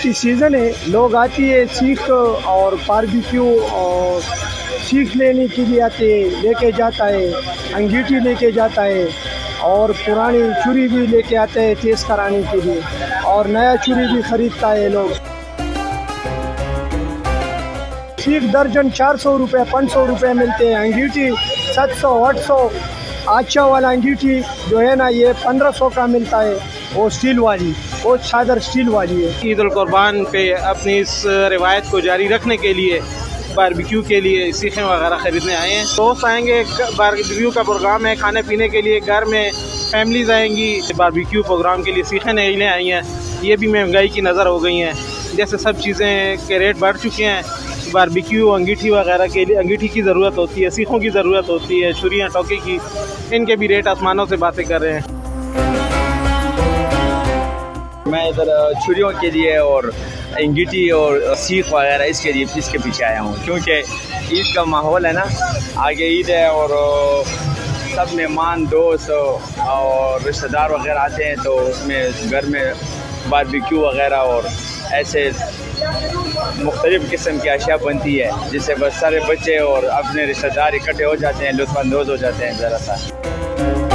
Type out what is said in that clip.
की सीज़न है, लोग आती है सीख और बारबेक्यू और सीख लेने के लिए आते हैं, लेके जाता है, अंगीठी लेके जाता है और पुरानी छुरी भी लेके आते हैं तेज़ कराने के लिए, और नया छुरी भी ख़रीदता है लोग। सीख दर्जन 400 रुपये 500 रुपये मिलते हैं, अंगीठी 700 800, अच्छा वाला अंगीठी जो है ना ये 1500 का मिलता है, वो स्टील वाली, वो चादर स्टील वाली है। ईद उल कुर्बान पे अपनी इस रिवायत को जारी रखने के लिए बारबेक्यू के लिए सीखें वगैरह ख़रीदने आए हैं। दोस्त आएंगे, बारबेक्यू का प्रोग्राम है, खाने पीने के लिए घर में फैमिलीज़ आएंगी, बारबेक्यू प्रोग्राम के लिए सीखें लेने आई हैं। ये भी महंगाई की नज़र हो गई हैं, जैसे सब चीज़ें के रेट बढ़ चुके हैं। बारबेक्यू अंगीठी वगैरह के लिए अंगीठी की ज़रूरत होती है, सीखों की ज़रूरत होती है, छुरियाँ टोके की, इनके भी रेट आसमानों से बातें कर रहे हैं। मैं इधर छुरियों के लिए और अंगीठी और सीख वगैरह इसके पीछे आया हूँ, क्योंकि ईद का माहौल है ना, आगे ईद है और सब मेहमान दोस्त और रिश्तेदार वगैरह आते हैं, तो उसमें घर में बारबेक्यू वगैरह और ऐसे मुख्तलिफ़ किस्म की अशिया बनती है, जिससे बस सारे बच्चे और अपने रिश्तेदार इकट्ठे हो जाते हैं, लुत्फ़अंदोज़ हो जाते हैं ज़रा सा।